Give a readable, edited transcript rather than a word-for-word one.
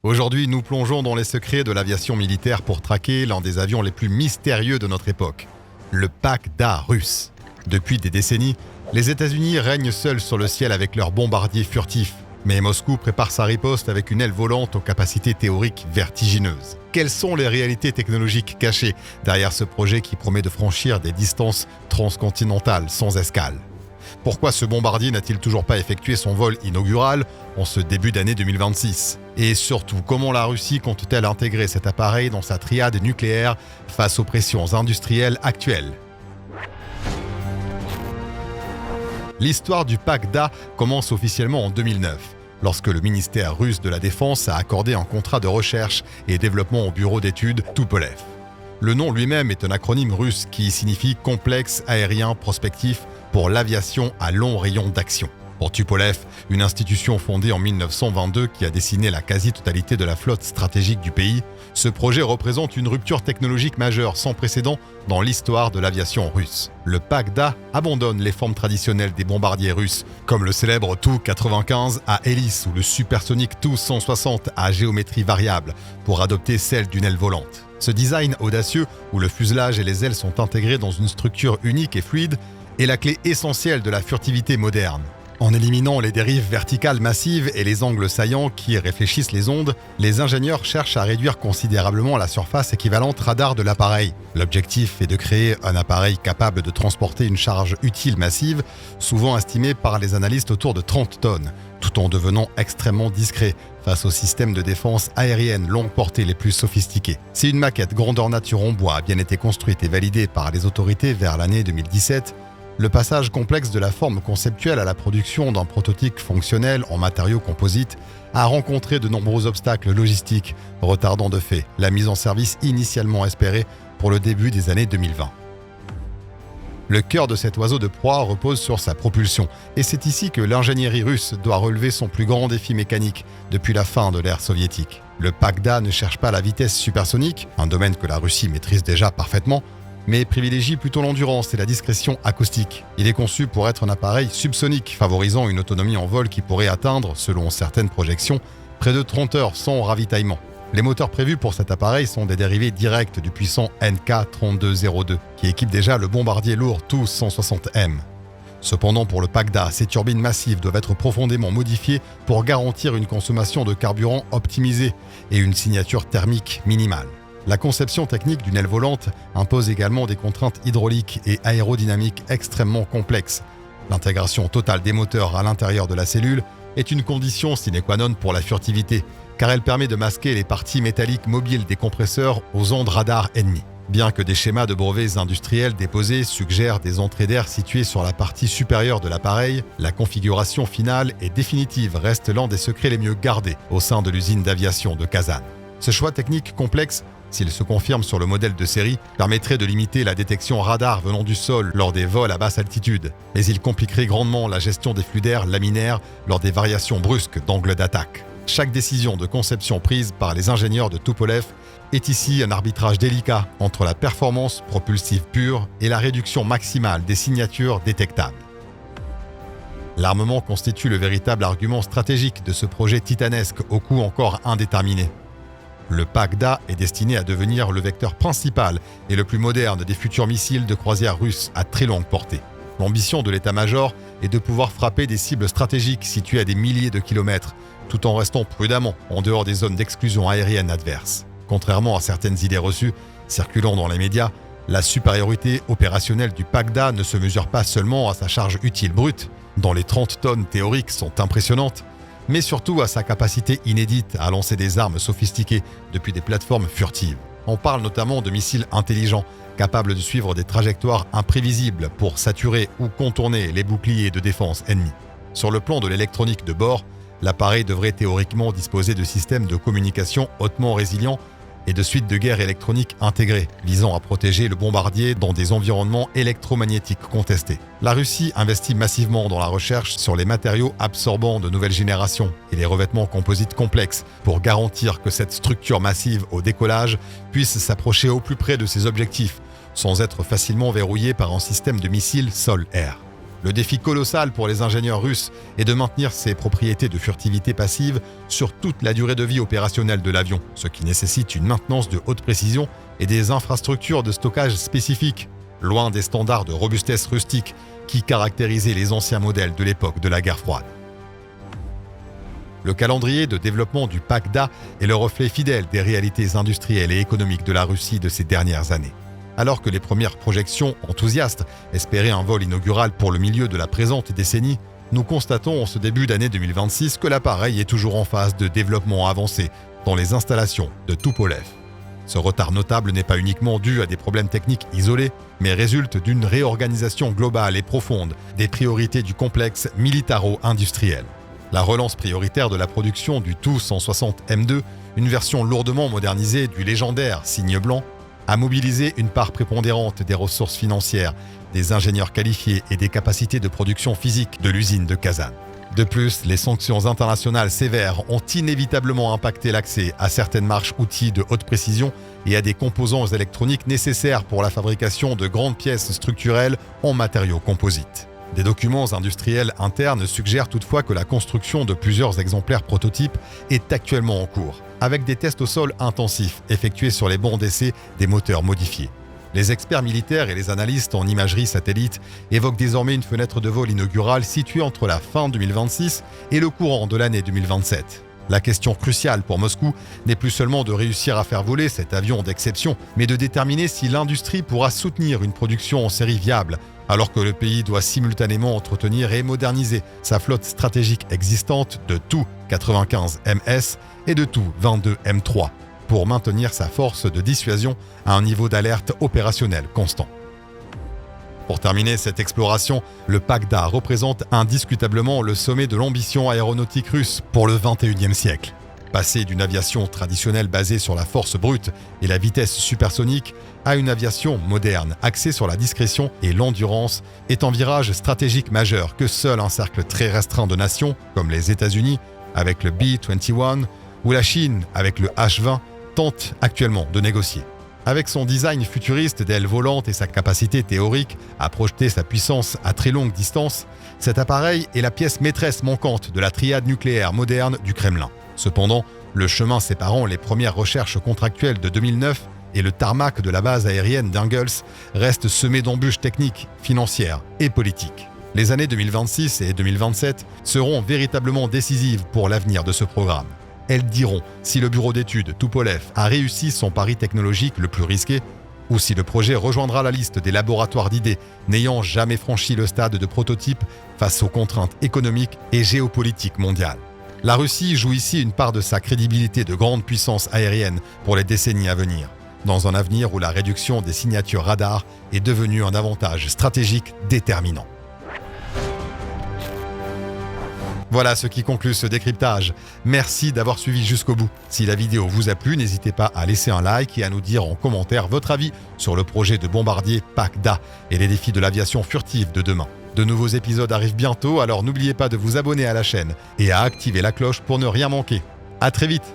Aujourd'hui, nous plongeons dans les secrets de l'aviation militaire pour traquer l'un des avions les plus mystérieux de notre époque, le Pakhda russe. Depuis des décennies, les États-Unis règnent seuls sur le ciel avec leurs bombardiers furtifs. Mais Moscou prépare sa riposte avec une aile volante aux capacités théoriques vertigineuses. Quelles sont les réalités technologiques cachées derrière ce projet qui promet de franchir des distances transcontinentales sans escale ? Pourquoi ce bombardier n'a-t-il toujours pas effectué son vol inaugural en ce début d'année 2026 ? Et surtout, comment la Russie compte-t-elle intégrer cet appareil dans sa triade nucléaire face aux pressions industrielles actuelles ? L'histoire du Pakhda commence officiellement en 2009, lorsque le ministère russe de la Défense a accordé un contrat de recherche et développement au bureau d'études Tupolev. Le nom lui-même est un acronyme russe qui signifie « complexe aérien prospectif pour l'aviation à long rayon d'action ». Pour Tupolev, une institution fondée en 1922 qui a dessiné la quasi-totalité de la flotte stratégique du pays, ce projet représente une rupture technologique majeure sans précédent dans l'histoire de l'aviation russe. Le Pakhda abandonne les formes traditionnelles des bombardiers russes, comme le célèbre Tu-95 à hélice ou le supersonique Tu-160 à géométrie variable, pour adopter celle d'une aile volante. Ce design audacieux, où le fuselage et les ailes sont intégrés dans une structure unique et fluide, est la clé essentielle de la furtivité moderne. En éliminant les dérives verticales massives et les angles saillants qui réfléchissent les ondes, les ingénieurs cherchent à réduire considérablement la surface équivalente radar de l'appareil. L'objectif est de créer un appareil capable de transporter une charge utile massive, souvent estimée par les analystes autour de 30 tonnes, tout en devenant extrêmement discret face aux systèmes de défense aérienne longue portée les plus sophistiqués. Si une maquette grandeur nature en bois a bien été construite et validée par les autorités vers l'année 2017, le passage complexe de la forme conceptuelle à la production d'un prototype fonctionnel en matériaux composites a rencontré de nombreux obstacles logistiques, retardant de fait la mise en service initialement espérée pour le début des années 2020. Le cœur de cet oiseau de proie repose sur sa propulsion, et c'est ici que l'ingénierie russe doit relever son plus grand défi mécanique depuis la fin de l'ère soviétique. Le Pakhda ne cherche pas la vitesse supersonique, un domaine que la Russie maîtrise déjà parfaitement, mais privilégie plutôt l'endurance et la discrétion acoustique. Il est conçu pour être un appareil subsonique, favorisant une autonomie en vol qui pourrait atteindre, selon certaines projections, près de 30 heures sans ravitaillement. Les moteurs prévus pour cet appareil sont des dérivés directs du puissant NK-3202, qui équipe déjà le bombardier lourd Tu-160M. Cependant, pour le Pakhda, ces turbines massives doivent être profondément modifiées pour garantir une consommation de carburant optimisée et une signature thermique minimale. La conception technique d'une aile volante impose également des contraintes hydrauliques et aérodynamiques extrêmement complexes. L'intégration totale des moteurs à l'intérieur de la cellule est une condition sine qua non pour la furtivité, car elle permet de masquer les parties métalliques mobiles des compresseurs aux ondes radar ennemies. Bien que des schémas de brevets industriels déposés suggèrent des entrées d'air situées sur la partie supérieure de l'appareil, la configuration finale et définitive reste l'un des secrets les mieux gardés au sein de l'usine d'aviation de Kazan. Ce choix technique complexe, s'il se confirme sur le modèle de série, permettrait de limiter la détection radar venant du sol lors des vols à basse altitude, mais il compliquerait grandement la gestion des flux d'air laminaires lors des variations brusques d'angle d'attaque. Chaque décision de conception prise par les ingénieurs de Tupolev est ici un arbitrage délicat entre la performance propulsive pure et la réduction maximale des signatures détectables. L'armement constitue le véritable argument stratégique de ce projet titanesque au coût encore indéterminé. Le Pakhda est destiné à devenir le vecteur principal et le plus moderne des futurs missiles de croisière russes à très longue portée. L'ambition de l'état-major est de pouvoir frapper des cibles stratégiques situées à des milliers de kilomètres, tout en restant prudemment en dehors des zones d'exclusion aérienne adverses. Contrairement à certaines idées reçues circulant dans les médias, la supériorité opérationnelle du Pakhda ne se mesure pas seulement à sa charge utile brute, dont les 30 tonnes théoriques sont impressionnantes, mais surtout à sa capacité inédite à lancer des armes sophistiquées depuis des plateformes furtives. On parle notamment de missiles intelligents, capables de suivre des trajectoires imprévisibles pour saturer ou contourner les boucliers de défense ennemis. Sur le plan de l'électronique de bord, l'appareil devrait théoriquement disposer de systèmes de communication hautement résilients et de suites de guerre électroniques intégrées, visant à protéger le bombardier dans des environnements électromagnétiques contestés. La Russie investit massivement dans la recherche sur les matériaux absorbants de nouvelle génération et les revêtements composites complexes pour garantir que cette structure massive au décollage puisse s'approcher au plus près de ses objectifs, sans être facilement verrouillée par un système de missiles sol-air. Le défi colossal pour les ingénieurs russes est de maintenir ces propriétés de furtivité passive sur toute la durée de vie opérationnelle de l'avion, ce qui nécessite une maintenance de haute précision et des infrastructures de stockage spécifiques, loin des standards de robustesse rustique qui caractérisaient les anciens modèles de l'époque de la guerre froide. Le calendrier de développement du PACDA est le reflet fidèle des réalités industrielles et économiques de la Russie de ces dernières années. Alors que les premières projections enthousiastes espéraient un vol inaugural pour le milieu de la présente décennie, nous constatons en ce début d'année 2026 que l'appareil est toujours en phase de développement avancé dans les installations de Tupolev. Ce retard notable n'est pas uniquement dû à des problèmes techniques isolés, mais résulte d'une réorganisation globale et profonde des priorités du complexe militaro-industriel. La relance prioritaire de la production du Tu-160M2, une version lourdement modernisée du légendaire Cygne blanc, a mobilisé une part prépondérante des ressources financières, des ingénieurs qualifiés et des capacités de production physique de l'usine de Kazan. De plus, les sanctions internationales sévères ont inévitablement impacté l'accès à certaines marches outils de haute précision et à des composants électroniques nécessaires pour la fabrication de grandes pièces structurelles en matériaux composites. Des documents industriels internes suggèrent toutefois que la construction de plusieurs exemplaires prototypes est actuellement en cours, avec des tests au sol intensifs effectués sur les bancs d'essai des moteurs modifiés. Les experts militaires et les analystes en imagerie satellite évoquent désormais une fenêtre de vol inaugurale située entre la fin 2026 et le courant de l'année 2027. La question cruciale pour Moscou n'est plus seulement de réussir à faire voler cet avion d'exception, mais de déterminer si l'industrie pourra soutenir une production en série viable, alors que le pays doit simultanément entretenir et moderniser sa flotte stratégique existante de Tu-95MS et de Tu-22M3 pour maintenir sa force de dissuasion à un niveau d'alerte opérationnel constant. Pour terminer cette exploration, le PACDA représente indiscutablement le sommet de l'ambition aéronautique russe pour le XXIe siècle. Passer d'une aviation traditionnelle basée sur la force brute et la vitesse supersonique à une aviation moderne axée sur la discrétion et l'endurance est un virage stratégique majeur que seul un cercle très restreint de nations, comme les États-Unis avec le B-21 ou la Chine avec le H-20, tentent actuellement de négocier. Avec son design futuriste d'ailes volantes et sa capacité théorique à projeter sa puissance à très longue distance, cet appareil est la pièce maîtresse manquante de la triade nucléaire moderne du Kremlin. Cependant, le chemin séparant les premières recherches contractuelles de 2009 et le tarmac de la base aérienne d'Engels reste semé d'embûches techniques, financières et politiques. Les années 2026 et 2027 seront véritablement décisives pour l'avenir de ce programme. Elles diront si le bureau d'études Tupolev a réussi son pari technologique le plus risqué ou si le projet rejoindra la liste des laboratoires d'idées n'ayant jamais franchi le stade de prototype face aux contraintes économiques et géopolitiques mondiales. La Russie joue ici une part de sa crédibilité de grande puissance aérienne pour les décennies à venir, dans un avenir où la réduction des signatures radar est devenue un avantage stratégique déterminant. Voilà ce qui conclut ce décryptage. Merci d'avoir suivi jusqu'au bout. Si la vidéo vous a plu, n'hésitez pas à laisser un like et à nous dire en commentaire votre avis sur le projet de bombardier PACDA et les défis de l'aviation furtive de demain. De nouveaux épisodes arrivent bientôt, alors n'oubliez pas de vous abonner à la chaîne et à activer la cloche pour ne rien manquer. À très vite!